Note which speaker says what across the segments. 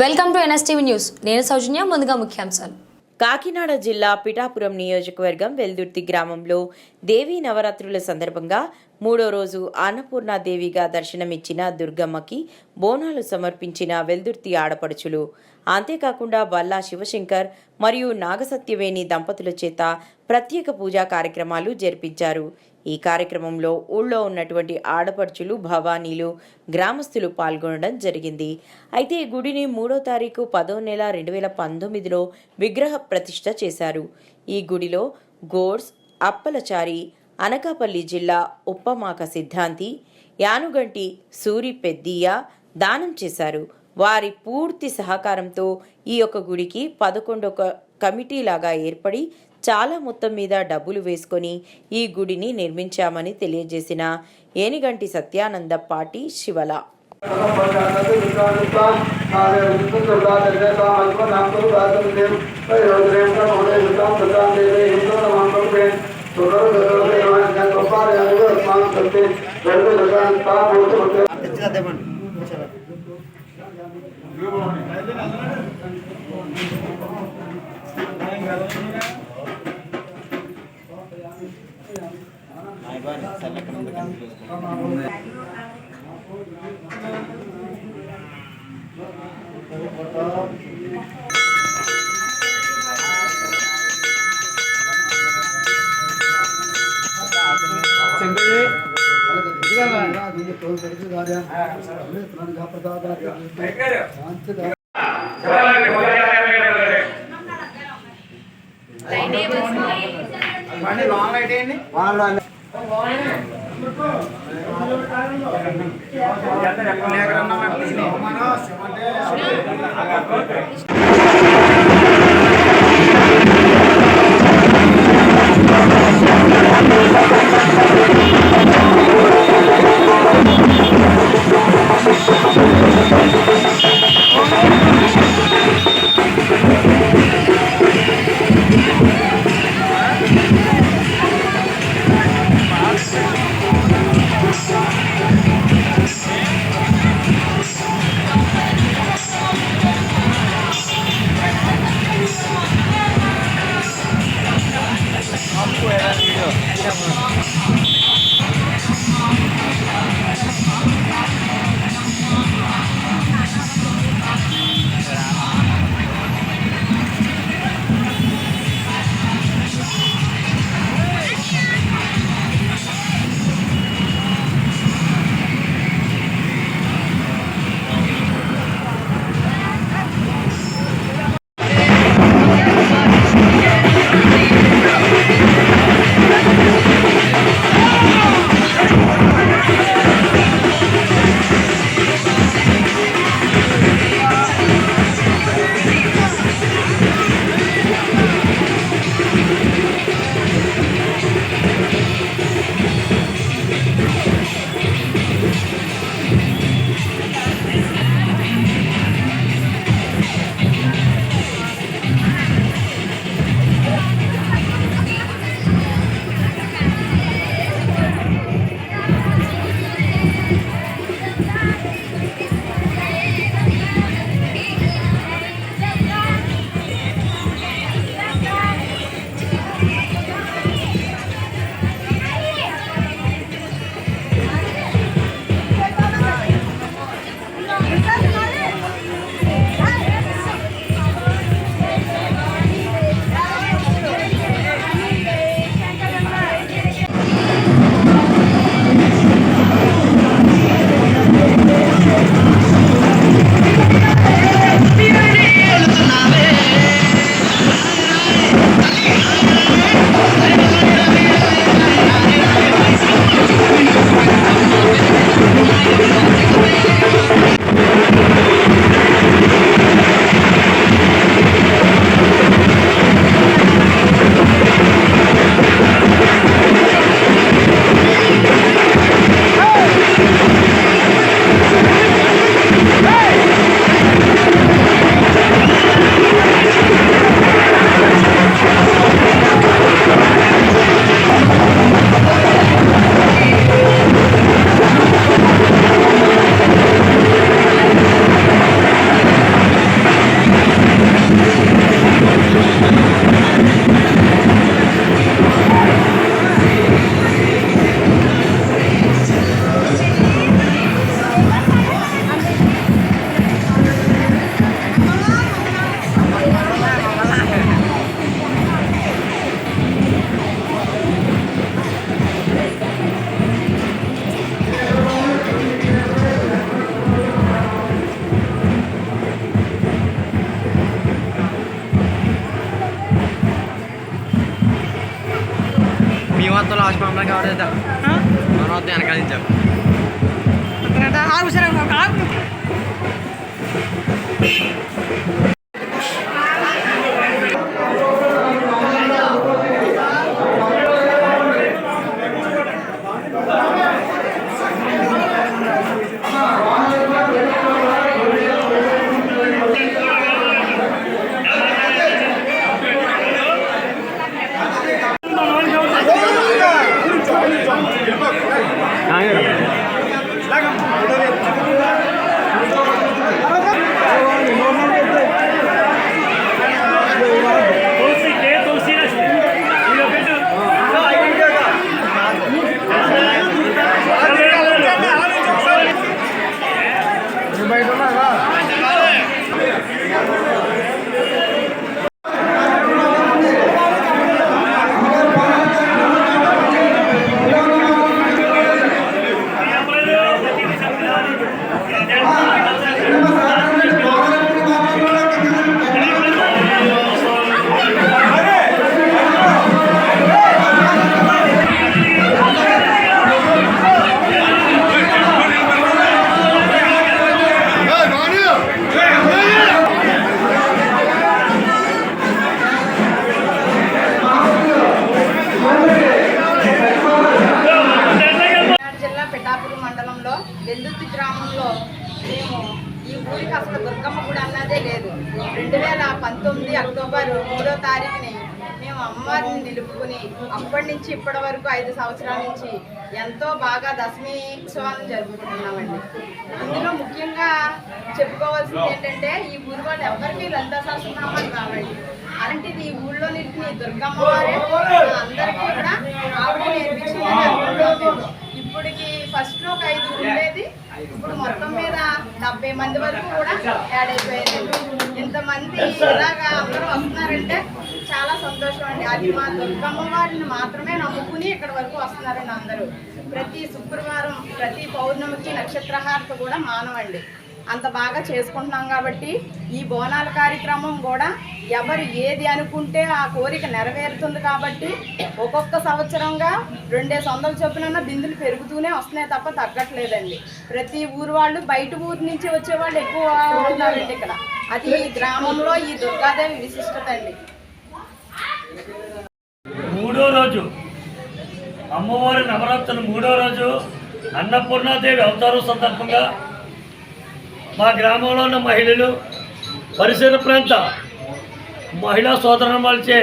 Speaker 1: Welcome to NSTV news. నేను సౌజన్య. ముందుగా ముఖ్యాంశాలు.
Speaker 2: కాకినాడ జిల్లా పిఠాపురం నియోజకవర్గం వెల్దుర్తి గ్రామంలో దేవీ నవరాత్రుల సందర్భంగా మూడో రోజు అన్నపూర్ణాదేవిగా దర్శనమిచ్చిన దుర్గమ్మకి బోనాలు సమర్పించిన వెల్దుర్తి ఆడపడుచులు. అంతేకాకుండా బల్లా శివశంకర్ మరియు నాగసత్యవేణి దంపతుల చేత ప్రత్యేక పూజా కార్యక్రమాలు జరిపించారు. ఈ కార్యక్రమంలో ఊళ్ళో ఉన్నటువంటి ఆడపడుచులు, భవానీలు, గ్రామస్తులు పాల్గొనడం జరిగింది. అయితే ఈ గుడిని 3వ తారీఖు 10వ నెల 2019లో విగ్రహ ప్రతిష్ఠ చేశారు. ఈ గుడిలో గోడ్స్, అప్పలచారి, అనకాపల్లి జిల్లా ఉప్పమాక సిద్ధాంతి, యానుగంటి సూరి పెద్దయ్య దానం చేశారు. వారి పూర్తి సహకారంతో ఈ యొక్క గుడికి 11 కమిటీలాగా ఏర్పడి చాలా మొత్తం మీద డబ్బులు వేసుకొని ఈ గుడిని నిర్మించామని తెలియజేసిన ఏనిగంటి సత్యానంద పాటి శివల.
Speaker 3: వద్ద లాస్ట్ మమ్మల్ని కావడైతే మన వద్ద వెనకాలించాం
Speaker 4: ఆగు సరే ఆగు.
Speaker 5: జిల్లా పిఠాపురం మండలంలో వెల్దుర్తి గ్రామంలో మేము ఈ ఊరికి అసలు దుర్గమ్మ గుడి అన్నదే లేదు. 2019 అక్టోబర్ 3వ తారీఖుని మేము అమ్మవారిని నిలుపుకుని అప్పటి నుంచి ఇప్పటి వరకు 5 సంవత్సరాల నుంచి ఎంతో బాగా దశమి ఉత్సవాలను జరుపుకుంటున్నామండి. ఇందులో ముఖ్యంగా చెప్పుకోవాల్సింది ఏంటంటే ఈ ఊరి వాళ్ళు ఎవరికి లలితా సహస్రనామాలు రావండి. అలాంటిది ఈ ఊళ్ళో నిలిపిన దుర్గమ్మ వారే అందరికీ కూడా ఆవిడ నేర్పించిందని అనుకుంటున్నాము. ఇప్పటికి ఫస్ట్ ఒక 5 ఉండేది, ఇప్పుడు మొత్తం మీద 70 మంది వరకు కూడా యాడ్ అయిపోయారు. ఇంతమంది ఇలాగా అందరూ వస్తున్నారంటే చాలా సంతోషం అండి. అది మా దుర్గమ్మ వారిని మాత్రమే నమ్ముకుని ఇక్కడ వరకు వస్తున్నారండి అందరూ. ప్రతి శుక్రవారం ప్రతి పౌర్ణమికి నక్షత్రహారత కూడా మానవండి. అంత బాగా చేసుకుంటున్నాం కాబట్టి ఈ బోనాల కార్యక్రమం కూడా ఎవరు ఏది అనుకుంటే ఆ కోరిక నెరవేరుతుంది కాబట్టి ఒక్కొక్క సంవత్సరంగా 200 చొప్పున బిందులు పెరుగుతూనే వస్తున్నాయి తప్ప తగ్గట్లేదండి. ప్రతి ఊరు వాళ్ళు బయట ఊరు నుంచి వచ్చేవాళ్ళు ఎక్కువ ఉన్నారండి ఇక్కడ. అది ఈ గ్రామంలో ఈ దుర్గాదేవి విశిష్టత అండి.
Speaker 6: 3వ రోజు అమ్మవారి నవరాత్రులు 3వ రోజు అన్నపూర్ణాదేవి అవతారం సందర్భంగా మా గ్రామంలో ఉన్న మహిళలు పరిసర ప్రాంత మహిళా సోదరులచే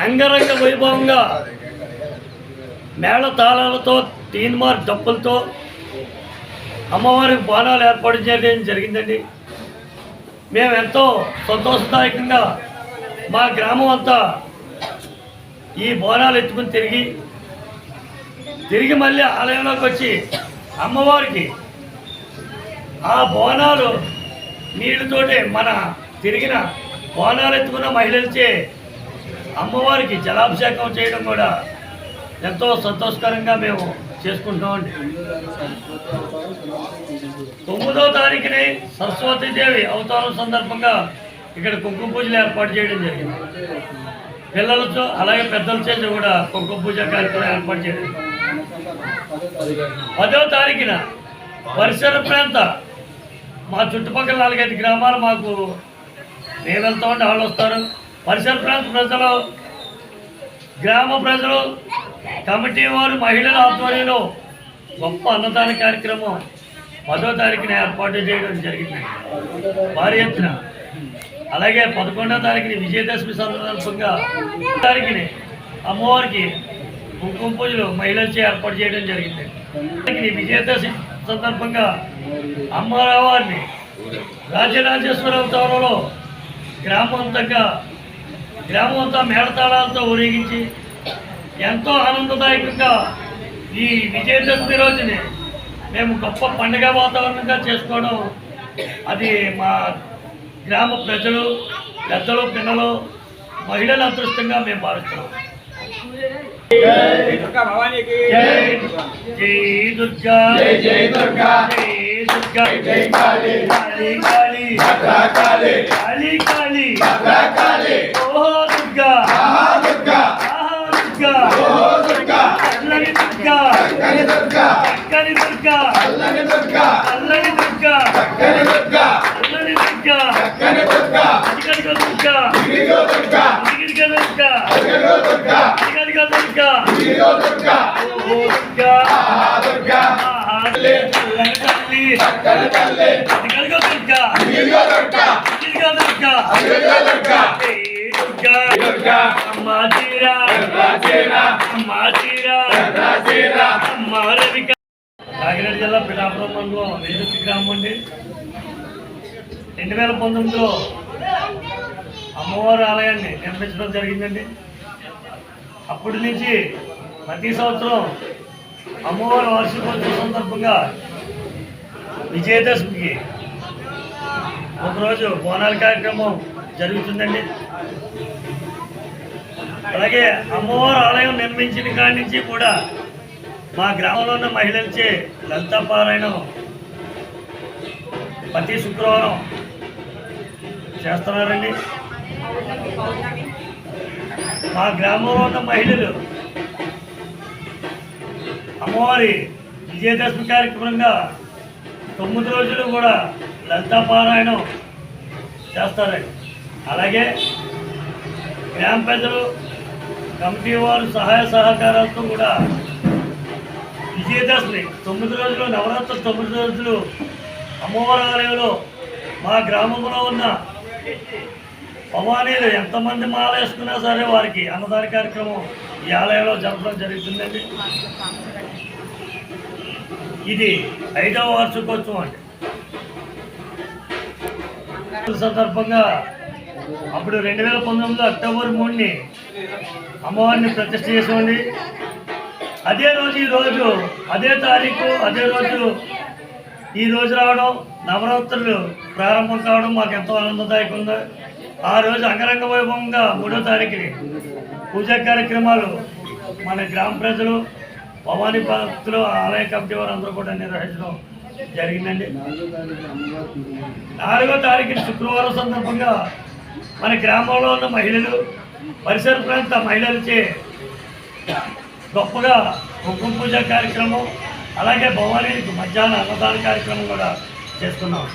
Speaker 6: అంగరంగ వైభవంగా మేళ తాళాలతో తీన్మార్ డప్పులతో అమ్మవారికి బోనాలు ఏర్పాటు చేయడం జరిగిందండి. మేము ఎంతో సంతోషదాయకంగా మా గ్రామం అంతా ఈ బోనాలు ఎత్తుకుని తిరిగి మళ్ళీ ఆలయంలోకి వచ్చి అమ్మవారికి ఆ బోనాలు నీళ్ళతోటే మన తిరిగిన బోనాలు ఎత్తుకున్న మహిళలచే అమ్మవారికి జలాభిషేకం చేయడం కూడా ఎంతో సంతోషకరంగా మేము చేసుకుంటామండి. 9వ తారీఖుని సరస్వతీదేవి అవతారం సందర్భంగా ఇక్కడ కుంకుమ పూజలు ఏర్పాటు చేయడం జరిగింది. పిల్లలతో అలాగే పెద్దల చేత కూడా కుంకుమ పూజ కార్యక్రమం ఏర్పాటు చేయడం. 10వ తారీఖున పరిసర ప్రాంత మా చుట్టుపక్కల 4-5 గ్రామాలు మాకు నేను వెళ్తా ఉంటే వాళ్ళు వస్తారు. పరిసర ప్రాంత ప్రజలు, గ్రామ ప్రజలు, కమిటీ వారు, మహిళల ఆధ్వర్యంలో గొప్ప అన్నదాన కార్యక్రమం 10వ తారీఖున ఏర్పాటు చేయడం జరిగింది భారీ ఎత్తున. అలాగే 11వ తారీఖుని విజయదశమి సందర్భంగా తారీఖుని అమ్మవారికి కుంకుమ పూజలు మహిళలచే ఏర్పాటు చేయడం జరిగింది. విజయదశమి సందర్భంగా అమ్మవారిని రాజరాజేశ్వర అవతారంలో గ్రామం అంతా మేళతాళాలతో ఊరేగించి ఎంతో ఆనందదాయకంగా ఈ విజయదశమి రోజుని మేము గొప్ప పండుగ వాతావరణంగా చేసుకోవడం అది మా గ్రామ ప్రజలు, పెద్దలు, పిల్లలు, మహిళల అదృష్టంగా మేము భావిస్తున్నాం. జై దుర్గా భవానీకి జై. జై దుర్గా జై. జై దుర్గా జై. దుర్గా జై. కాళీ కాళీ కాళీ కాళీ కాళీ కాళీ కాళీ. ఓ దుర్గా ఆహా దుర్గా ఆహా దుర్గా. ఓ దుర్గా దుర్గా చక్కని దుర్గా చల్లని దుర్గా చల్లని దుర్గా అధికారిక దుర్గా అధికారిక దుర్గా అధికారిక దుర్గా దుర్గా తల్లి అధికారిక దుర్గా అధికారిక దుర్గా దుర్గా అమ్మా చీరా అమ్మా చీరా అమ్మా రవిక. కాకినాడ జిల్లా పిఠాపురం మండలం వెల్దుర్తి గ్రామం అండి. 2019లో అమ్మవారి ఆలయాన్ని నిర్మించడం జరిగిందండి. అప్పటి నుంచి ప్రతి సంవత్సరం అమ్మవారి వార్షికోత్సవం సందర్భంగా విజయదశమికి ఒకరోజు బోనాల కార్యక్రమం జరుగుతుందండి. అలాగే అమ్మవారి ఆలయం నిర్మించిన కాడి నుంచి కూడా మా గ్రామంలో ఉన్న మహిళలచే లలితా పారాయణం ప్రతి శుక్రవారం చేస్తున్నారండి. మా గ్రామంలో ఉన్న మహిళలు అమ్మవారి విజయదశమి కార్యక్రమంగా 9 రోజులు కూడా లలితా పారాయణం చేస్తారండి. అలాగే గ్రామ పెద్దలు కమిటీ వారు సహాయ సహకారాలతో కూడా విజయదశమి 9 రోజులు నవరాత్రులు 9 రోజులు అమ్మవారి ఆలయంలో మా గ్రామంలో ఉన్న భవానీలు ఎంతమంది మాల వేసుకున్నా సరే వారికి అన్నదాన కార్యక్రమం ఈ ఆలయంలో జరపడం జరుగుతుందండి. ఇది 5వ వార్షికోత్సవం అండి. సందర్భంగా అప్పుడు 2019లో అక్టోబర్ 3ని అమ్మవారిని ప్రతిష్ఠ చేసామండి. అదే రోజు ఈరోజు అదే తారీఖు అదే రోజు ఈరోజు రావడం నవరాత్రులు ప్రారంభం కావడం మాకు ఎంతో ఆనందదాయకంగా. ఆ రోజు అంగరంగ వైభవంగా 3వ తారీఖుని పూజా కార్యక్రమాలు మన గ్రామ ప్రజలు భవానీ భక్తులు ఆలయ కమిటీ వారు అందరూ కూడా నిర్వహించడం జరిగిందండి. 4వ తారీఖున శుక్రవారం సందర్భంగా మన గ్రామంలో ఉన్న మహిళలు పరిసర ప్రాంత మహిళలచే గొప్పగా కుంకుమ పూజ కార్యక్రమం అలాగే భవానీకి మధ్యాహ్న అన్నదాన కార్యక్రమం కూడా చేసుకున్నాం.